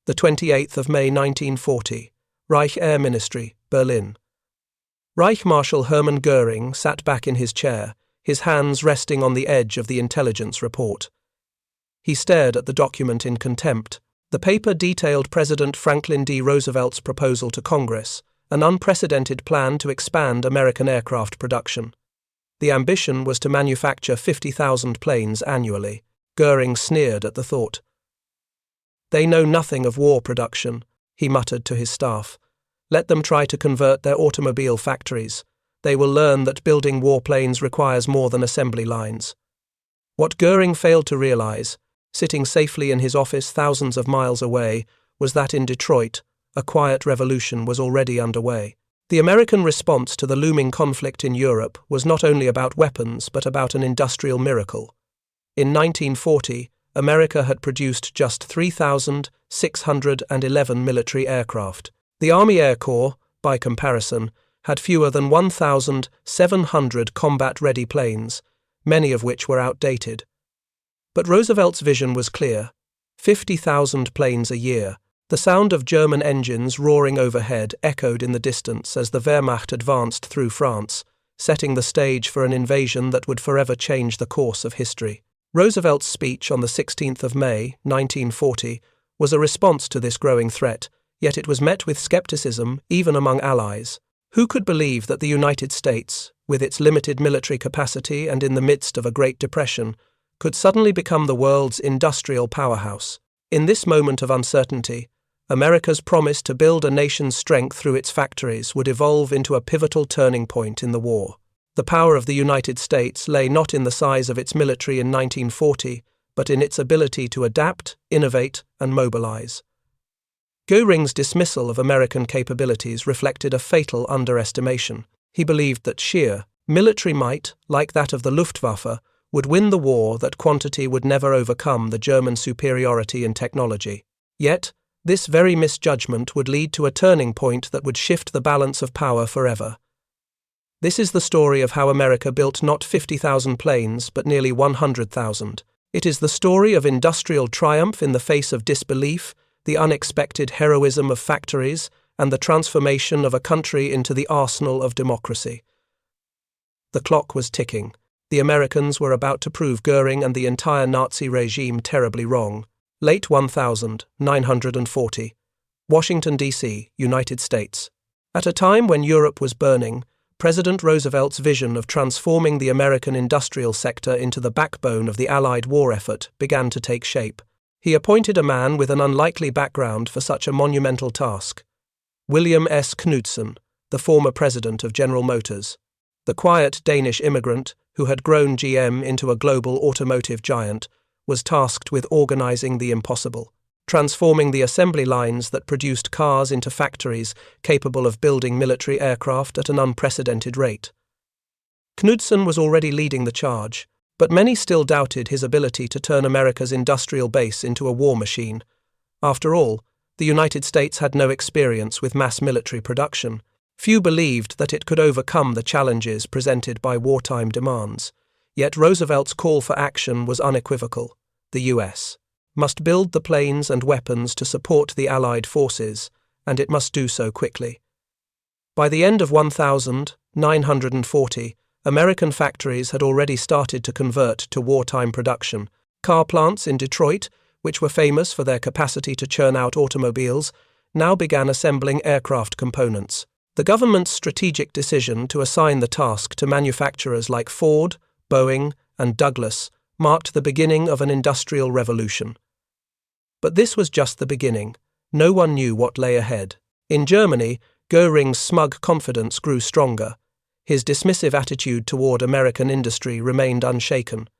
the 28th of May 1940, Reich Air Ministry, Berlin. Reich Marshal Hermann Göring sat back in his chair, his hands resting on the edge of the intelligence report. He stared at the document in contempt. The paper detailed President Franklin D. Roosevelt's proposal to Congress, an unprecedented plan to expand American aircraft production. The ambition was to manufacture 50,000 planes annually. Göring sneered at the thought. "They know nothing of war production," he muttered to his staff. "Let them try to convert their automobile factories. They will learn that building warplanes requires more than assembly lines." What Göring failed to realize, sitting safely in his office thousands of miles away, was that in Detroit, a quiet revolution was already underway. The American response to the looming conflict in Europe was not only about weapons but about an industrial miracle. In 1940, America had produced just 3,611 military aircraft. The Army Air Corps, by comparison, had fewer than 1,700 combat-ready planes, many of which were outdated. But Roosevelt's vision was clear: 50,000 planes a year. The sound of German engines roaring overhead echoed in the distance as the Wehrmacht advanced through France, setting the stage for an invasion that would forever change the course of history. Roosevelt's speech on the 16th of May, 1940, was a response to this growing threat, yet it was met with skepticism even among allies. Who could believe that the United States, with its limited military capacity and in the midst of a Great Depression, could suddenly become the world's industrial powerhouse? In this moment of uncertainty, America's promise to build a nation's strength through its factories would evolve into a pivotal turning point in the war. The power of the United States lay not in the size of its military in 1940, but in its ability to adapt, innovate, and mobilize. Göring's dismissal of American capabilities reflected a fatal underestimation. He believed that sheer military might, like that of the Luftwaffe, would win the war, that quantity would never overcome the German superiority in technology. Yet, this very misjudgment would lead to a turning point that would shift the balance of power forever. This is the story of how America built not 50,000 planes, but nearly 100,000. It is the story of industrial triumph in the face of disbelief, the unexpected heroism of factories, and the transformation of a country into the arsenal of democracy. The clock was ticking. The Americans were about to prove Göring and the entire Nazi regime terribly wrong. Late 1940. Washington, D.C., United States. At a time when Europe was burning, President Roosevelt's vision of transforming the American industrial sector into the backbone of the Allied war effort began to take shape. He appointed a man with an unlikely background for such a monumental task: William S. Knudsen, the former president of General Motors. The quiet Danish immigrant, who had grown GM into a global automotive giant, was tasked with organizing the impossible, transforming the assembly lines that produced cars into factories capable of building military aircraft at an unprecedented rate. Knudsen was already leading the charge, but many still doubted his ability to turn America's industrial base into a war machine. After all, the United States had no experience with mass military production. Few believed that it could overcome the challenges presented by wartime demands. Yet Roosevelt's call for action was unequivocal. The U.S. must build the planes and weapons to support the Allied forces, and it must do so quickly. By the end of 1940, American factories had already started to convert to wartime production. Car plants in Detroit, which were famous for their capacity to churn out automobiles, now began assembling aircraft components. The government's strategic decision to assign the task to manufacturers like Ford, Boeing, and Douglas marked the beginning of an industrial revolution. But this was just the beginning. No one knew what lay ahead. In Germany, Göring's smug confidence grew stronger. His dismissive attitude toward American industry remained unshaken.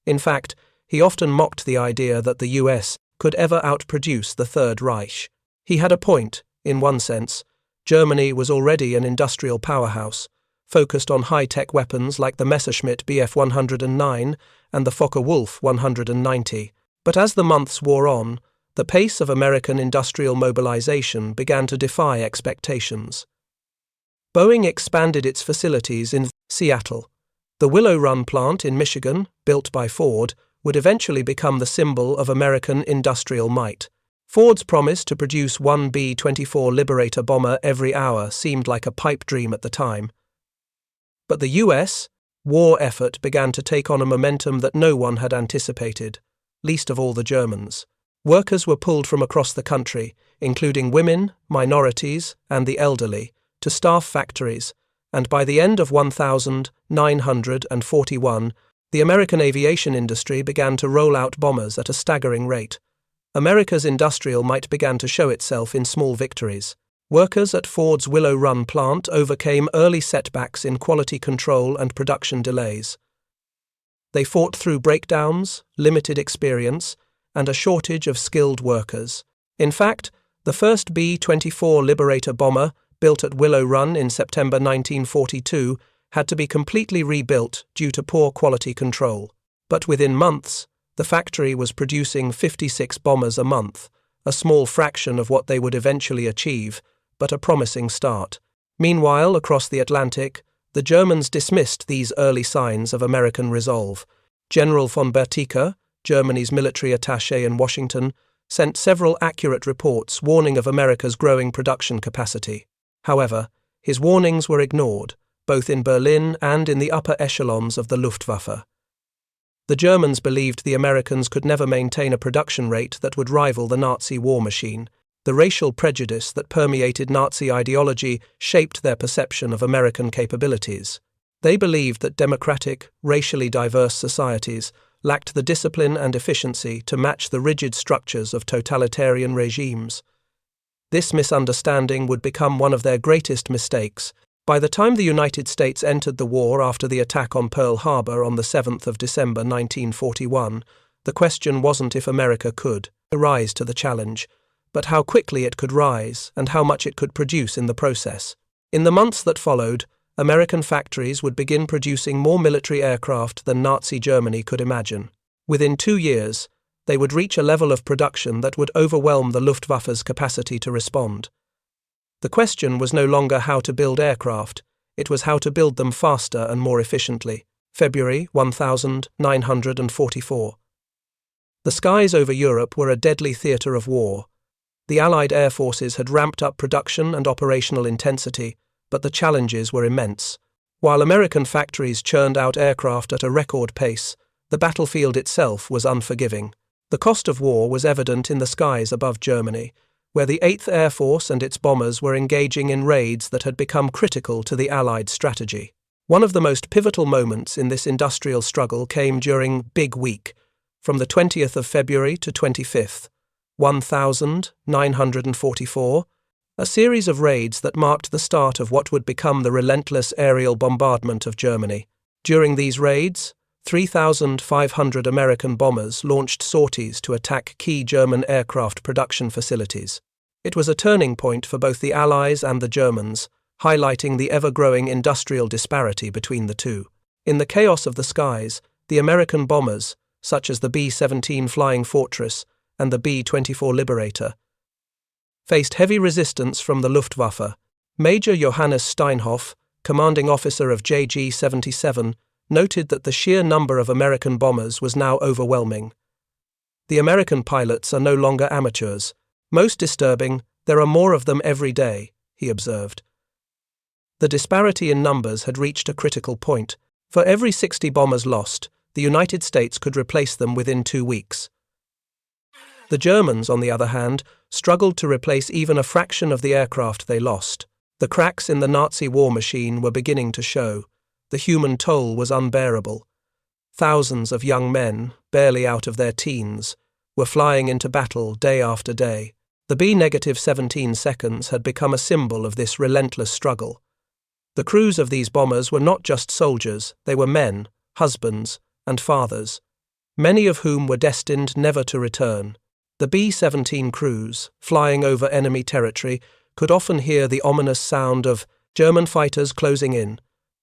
In fact, he often mocked the idea that the US could ever outproduce the Third Reich. He had a point, in one sense. Germany was already an industrial powerhouse, focused on high-tech weapons like the Messerschmitt Bf 109 and the Focke-Wulf 190. But as the months wore on, the pace of American industrial mobilization began to defy expectations. Boeing expanded its facilities in Seattle. The Willow Run plant in Michigan, built by Ford, would eventually become the symbol of American industrial might. Ford's promise to produce one B-24 Liberator bomber every hour seemed like a pipe dream at the time. But the US war effort began to take on a momentum that no one had anticipated, least of all the Germans. Workers were pulled from across the country, including women, minorities, and the elderly, to staff factories, and by the end of 1941, the American aviation industry began to roll out bombers at a staggering rate. America's industrial might began to show itself in small victories. Workers at Ford's Willow Run plant overcame early setbacks in quality control and production delays. They fought through breakdowns, limited experience, and a shortage of skilled workers. In fact, the first B-24 Liberator bomber, built at Willow Run in September 1942, had to be completely rebuilt due to poor quality control. But within months, the factory was producing 56 bombers a month, a small fraction of what they would eventually achieve, but a promising start. Meanwhile, across the Atlantic, the Germans dismissed these early signs of American resolve. General von Berthier, Germany's military attaché in Washington, sent several accurate reports warning of America's growing production capacity. However, his warnings were ignored, both in Berlin and in the upper echelons of the Luftwaffe. The Germans believed the Americans could never maintain a production rate that would rival the Nazi war machine. The racial prejudice that permeated Nazi ideology shaped their perception of American capabilities. They believed that democratic, racially diverse societies lacked the discipline and efficiency to match the rigid structures of totalitarian regimes. This misunderstanding would become one of their greatest mistakes. By the time the United States entered the war after the attack on Pearl Harbor on the 7th of December 1941, the question wasn't if America could rise to the challenge, but how quickly it could rise and how much it could produce in the process. In the months that followed, American factories would begin producing more military aircraft than Nazi Germany could imagine. Within 2 years, they would reach a level of production that would overwhelm the Luftwaffe's capacity to respond. The question was no longer how to build aircraft, it was how to build them faster and more efficiently. February 1944. The skies over Europe were a deadly theatre of war. The Allied air forces had ramped up production and operational intensity, but the challenges were immense. While American factories churned out aircraft at a record pace, the battlefield itself was unforgiving. The cost of war was evident in the skies above Germany, where the 8th Air Force and its bombers were engaging in raids that had become critical to the Allied strategy. One of the most pivotal moments in this industrial struggle came during Big Week, from the 20th of February to 25th, 1944, a series of raids that marked the start of what would become the relentless aerial bombardment of Germany. During these raids, 3,500 American bombers launched sorties to attack key German aircraft production facilities. It was a turning point for both the Allies and the Germans, highlighting the ever-growing industrial disparity between the two. In the chaos of the skies, the American bombers, such as the B-17 Flying Fortress and the B-24 Liberator, faced heavy resistance from the Luftwaffe. Major Johannes Steinhoff, commanding officer of JG-77, noted that the sheer number of American bombers was now overwhelming. The American pilots are no longer amateurs. Most disturbing, there are more of them every day, he observed. The disparity in numbers had reached a critical point. For every 60 bombers lost, the United States could replace them within 2 weeks. The Germans, on the other hand, struggled to replace even a fraction of the aircraft they lost. The cracks in the Nazi war machine were beginning to show. The human toll was unbearable. Thousands of young men, barely out of their teens, were flying into battle day after day. The B-17 seconds had become a symbol of this relentless struggle. The crews of these bombers were not just soldiers, they were men, husbands, and fathers, many of whom were destined never to return. The B-17 crews, flying over enemy territory, could often hear the ominous sound of German fighters closing in.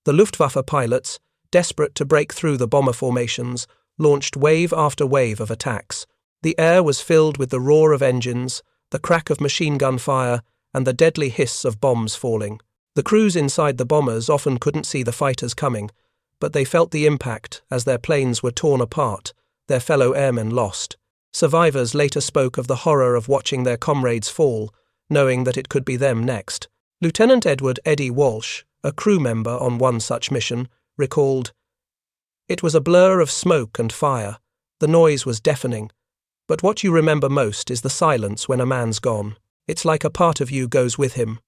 The Luftwaffe pilots, desperate to break through the bomber formations, launched wave after wave of attacks. The air was filled with the roar of engines, the crack of machine gun fire, and the deadly hiss of bombs falling. The crews inside the bombers often couldn't see the fighters coming, but they felt the impact as their planes were torn apart, their fellow airmen lost. Survivors later spoke of the horror of watching their comrades fall, knowing that it could be them next. Lieutenant Edward Eddie Walsh, a crew member on one such mission, recalled, "It was a blur of smoke and fire. The noise was deafening. But what you remember most is the silence when a man's gone. It's like a part of you goes with him."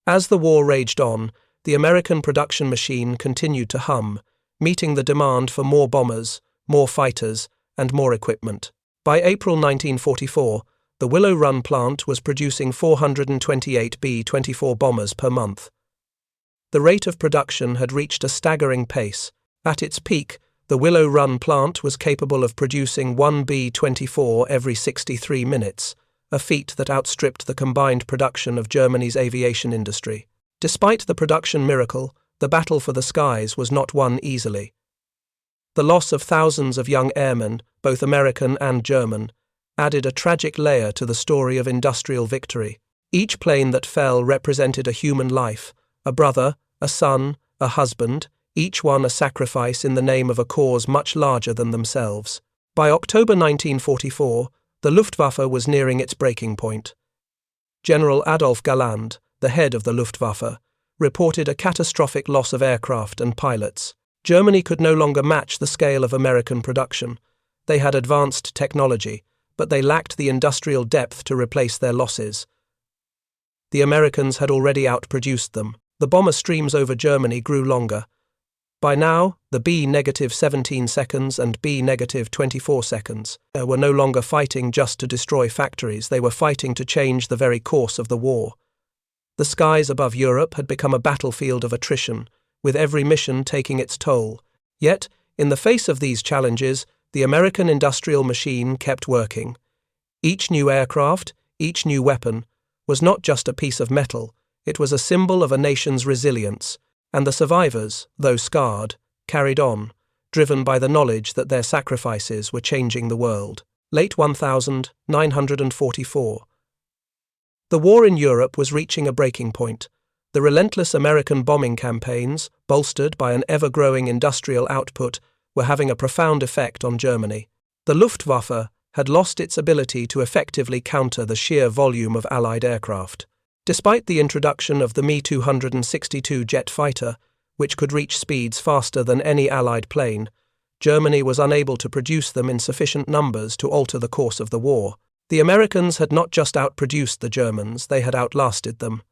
As the war raged on, the American production machine continued to hum, meeting the demand for more bombers, more fighters, and more equipment. By April 1944, the Willow Run plant was producing 428 B-24 bombers per month. The rate of production had reached a staggering pace. At its peak, the Willow Run plant was capable of producing 1 B-24 every 63 minutes, a feat that outstripped the combined production of Germany's aviation industry. Despite the production miracle, the battle for the skies was not won easily. The loss of thousands of young airmen, both American and German, added a tragic layer to the story of industrial victory. Each plane that fell represented a human life, a brother, a son, a husband, each one a sacrifice in the name of a cause much larger than themselves. By October 1944, the Luftwaffe was nearing its breaking point. General Adolf Galland, the head of the Luftwaffe, reported a catastrophic loss of aircraft and pilots. Germany could no longer match the scale of American production. They had advanced technology, but they lacked the industrial depth to replace their losses. The Americans had already outproduced them. The bomber streams over Germany grew longer. By now, the B-17 seconds and B-24 seconds were no longer fighting just to destroy factories, they were fighting to change the very course of the war. The skies above Europe had become a battlefield of attrition, with every mission taking its toll. Yet, in the face of these challenges, the American industrial machine kept working. Each new aircraft, each new weapon, was not just a piece of metal, it was a symbol of a nation's resilience, and the survivors, though scarred, carried on, driven by the knowledge that their sacrifices were changing the world. Late 1944. The war in Europe was reaching a breaking point. The relentless American bombing campaigns, bolstered by an ever-growing industrial output, were having a profound effect on Germany. The Luftwaffe had lost its ability to effectively counter the sheer volume of Allied aircraft. Despite the introduction of the Me-262 jet fighter, which could reach speeds faster than any Allied plane, Germany was unable to produce them in sufficient numbers to alter the course of the war. The Americans had not just outproduced the Germans, they had outlasted them.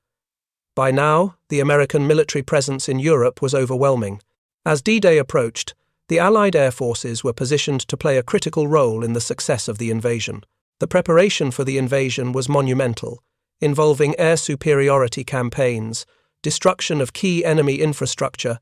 By now, the American military presence in Europe was overwhelming. As D-Day approached, the Allied air forces were positioned to play a critical role in the success of the invasion. The preparation for the invasion was monumental, involving air superiority campaigns, destruction of key enemy infrastructure,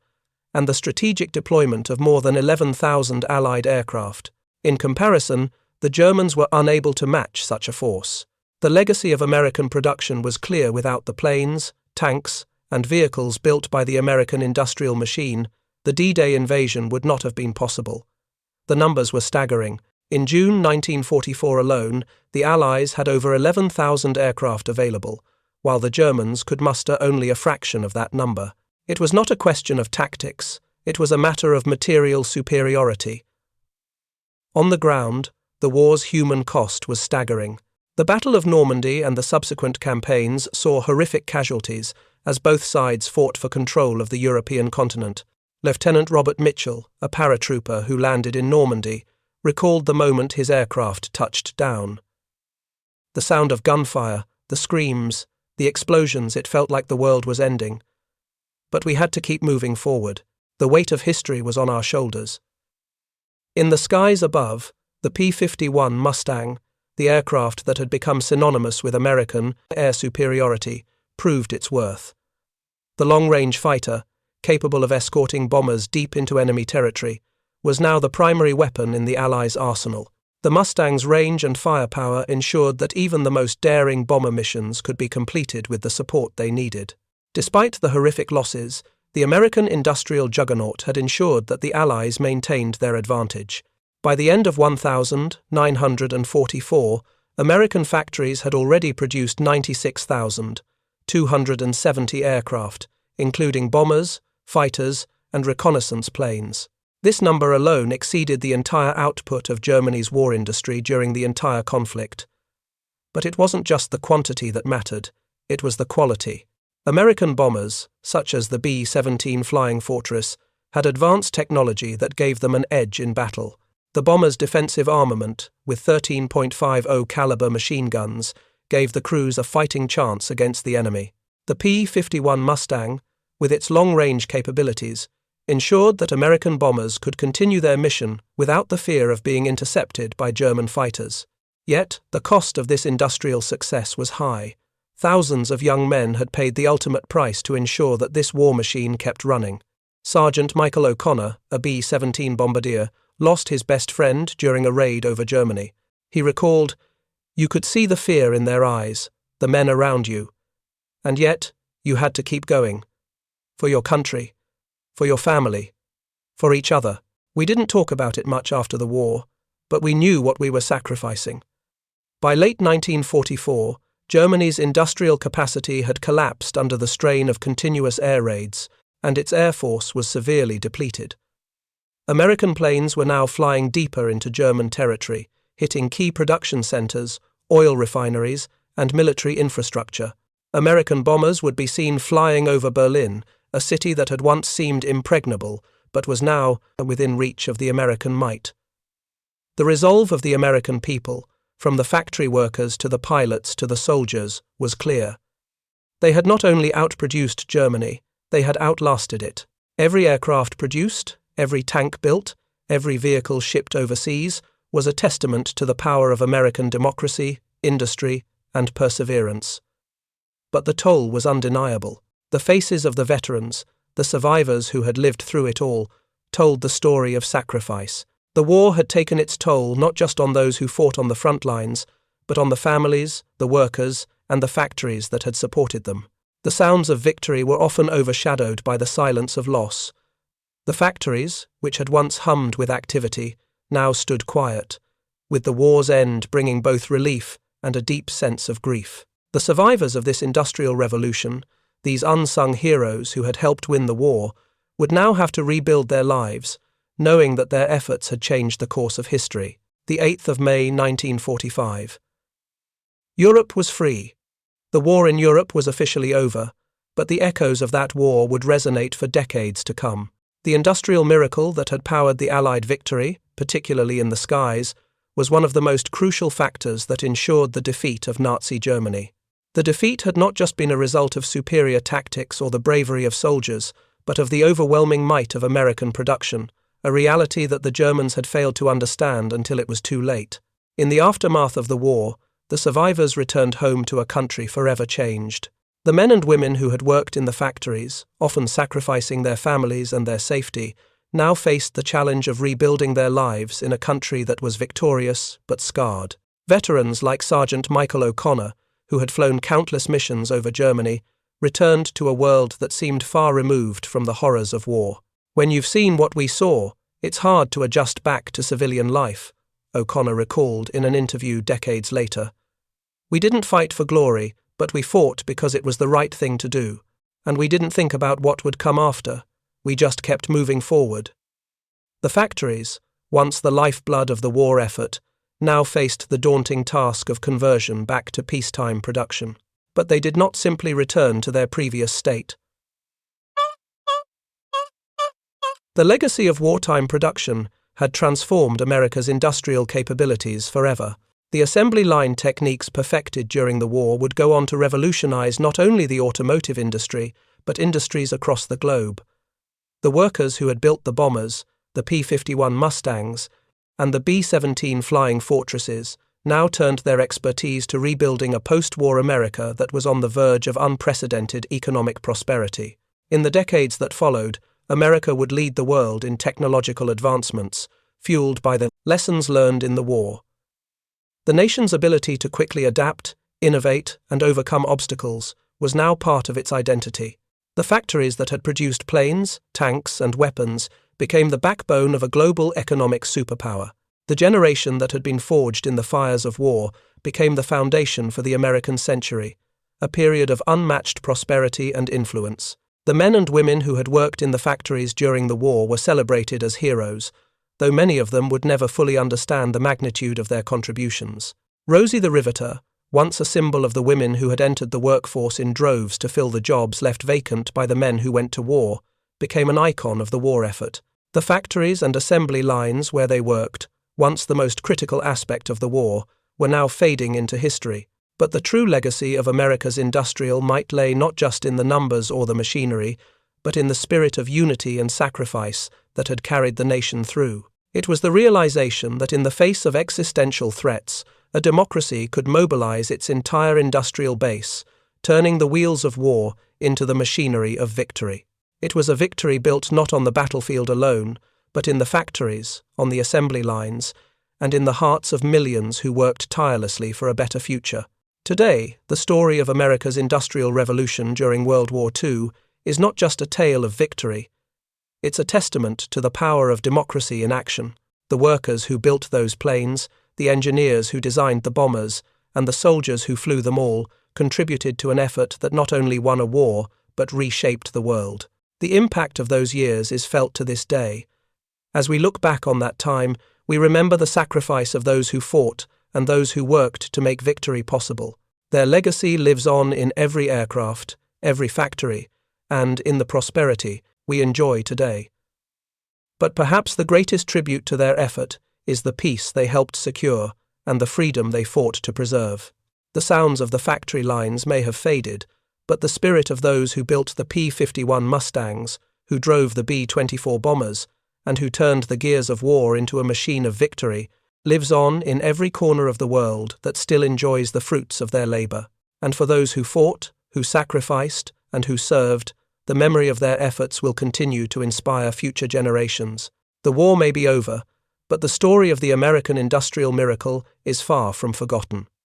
and the strategic deployment of more than 11,000 Allied aircraft. In comparison, the Germans were unable to match such a force. The legacy of American production was clear. Without the planes, tanks, and vehicles built by the American industrial machine, the D-Day invasion would not have been possible. The numbers were staggering. In June 1944 alone, the Allies had over 11,000 aircraft available, while the Germans could muster only a fraction of that number. It was not a question of tactics, it was a matter of material superiority. On the ground, the war's human cost was staggering. The Battle of Normandy and the subsequent campaigns saw horrific casualties as both sides fought for control of the European continent. Lieutenant Robert Mitchell, a paratrooper who landed in Normandy, recalled the moment his aircraft touched down. The sound of gunfire, the screams, the explosions, it felt like the world was ending. But we had to keep moving forward. The weight of history was on our shoulders. In the skies above, the P-51 Mustang, the aircraft that had become synonymous with American air superiority, proved its worth. The long-range fighter, capable of escorting bombers deep into enemy territory, was now the primary weapon in the Allies' arsenal. The Mustang's range and firepower ensured that even the most daring bomber missions could be completed with the support they needed. Despite the horrific losses, the American industrial juggernaut had ensured that the Allies maintained their advantage. By the end of 1944, American factories had already produced 96,270 aircraft, including bombers, fighters, and reconnaissance planes. This number alone exceeded the entire output of Germany's war industry during the entire conflict. But it wasn't just the quantity that mattered, it was the quality. American bombers, such as the B-17 Flying Fortress, had advanced technology that gave them an edge in battle. The bomber's defensive armament, with 13.50 caliber machine guns, gave the crews a fighting chance against the enemy. The P-51 Mustang, with its long-range capabilities, ensured that American bombers could continue their mission without the fear of being intercepted by German fighters. Yet, the cost of this industrial success was high. Thousands of young men had paid the ultimate price to ensure that this war machine kept running. Sergeant Michael O'Connor, a B-17 bombardier, lost his best friend during a raid over Germany. He recalled, "You could see the fear in their eyes, the men around you. And yet, you had to keep going. For your country. For your family. For each other. We didn't talk about it much after the war, but we knew what we were sacrificing." By late 1944, Germany's industrial capacity had collapsed under the strain of continuous air raids, and its air force was severely depleted. American planes were now flying deeper into German territory, hitting key production centers, oil refineries, and military infrastructure. American bombers would be seen flying over Berlin, a city that had once seemed impregnable, but was now within reach of the American might. The resolve of the American people, from the factory workers to the pilots to the soldiers, was clear. They had not only outproduced Germany, they had outlasted it. Every aircraft produced, every tank built, every vehicle shipped overseas was a testament to the power of American democracy, industry, and perseverance. But the toll was undeniable. The faces of the veterans, the survivors who had lived through it all, told the story of sacrifice. The war had taken its toll not just on those who fought on the front lines, but on the families, the workers, and the factories that had supported them. The sounds of victory were often overshadowed by the silence of loss. The factories, which had once hummed with activity, now stood quiet, with the war's end bringing both relief and a deep sense of grief. The survivors of this industrial revolution, these unsung heroes who had helped win the war, would now have to rebuild their lives, knowing that their efforts had changed the course of history. The 8th of May 1945. Europe was free. The war in Europe was officially over, but the echoes of that war would resonate for decades to come. The industrial miracle that had powered the Allied victory, particularly in the skies, was one of the most crucial factors that ensured the defeat of Nazi Germany. The defeat had not just been a result of superior tactics or the bravery of soldiers, but of the overwhelming might of American production, a reality that the Germans had failed to understand until it was too late. In the aftermath of the war, the survivors returned home to a country forever changed. The men and women who had worked in the factories, often sacrificing their families and their safety, now faced the challenge of rebuilding their lives in a country that was victorious but scarred. Veterans like Sergeant Michael O'Connor, who had flown countless missions over Germany, returned to a world that seemed far removed from the horrors of war. "When you've seen what we saw, it's hard to adjust back to civilian life," O'Connor recalled in an interview decades later. "We didn't fight for glory, but we fought because it was the right thing to do, and we didn't think about what would come after. We just kept moving forward." The factories, once the lifeblood of the war effort, now faced the daunting task of conversion back to peacetime production. But they did not simply return to their previous state. The legacy of wartime production had transformed America's industrial capabilities forever. The assembly line techniques perfected during the war would go on to revolutionize not only the automotive industry, but industries across the globe. The workers who had built the bombers, the P-51 Mustangs, and the B-17 Flying Fortresses now turned their expertise to rebuilding a post-war America that was on the verge of unprecedented economic prosperity. In the decades that followed, America would lead the world in technological advancements, fueled by the lessons learned in the war. The nation's ability to quickly adapt, innovate, and overcome obstacles was now part of its identity. The factories that had produced planes, tanks, and weapons became the backbone of a global economic superpower. The generation that had been forged in the fires of war became the foundation for the American century, a period of unmatched prosperity and influence. The men and women who had worked in the factories during the war were celebrated as heroes, though many of them would never fully understand the magnitude of their contributions. Rosie the Riveter, once a symbol of the women who had entered the workforce in droves to fill the jobs left vacant by the men who went to war, became an icon of the war effort. The factories and assembly lines where they worked, once the most critical aspect of the war, were now fading into history. But the true legacy of America's industrial might lay not just in the numbers or the machinery, but in the spirit of unity and sacrifice that had carried the nation through. It was the realization that in the face of existential threats, a democracy could mobilize its entire industrial base, turning the wheels of war into the machinery of victory. It was a victory built not on the battlefield alone, but in the factories, on the assembly lines, and in the hearts of millions who worked tirelessly for a better future. Today, the story of America's Industrial Revolution during World War II is not just a tale of victory. It's a testament to the power of democracy in action. The workers who built those planes, the engineers who designed the bombers, and the soldiers who flew them all contributed to an effort that not only won a war, but reshaped the world. The impact of those years is felt to this day. As we look back on that time, we remember the sacrifice of those who fought and those who worked to make victory possible. Their legacy lives on in every aircraft, every factory, and in the prosperity we enjoy today. But perhaps the greatest tribute to their effort is the peace they helped secure and the freedom they fought to preserve. The sounds of the factory lines may have faded, but the spirit of those who built the P-51 Mustangs, who drove the B-24 bombers, and who turned the gears of war into a machine of victory, lives on in every corner of the world that still enjoys the fruits of their labor. And for those who fought, who sacrificed, and who served, the memory of their efforts will continue to inspire future generations. The war may be over, but the story of the American industrial miracle is far from forgotten.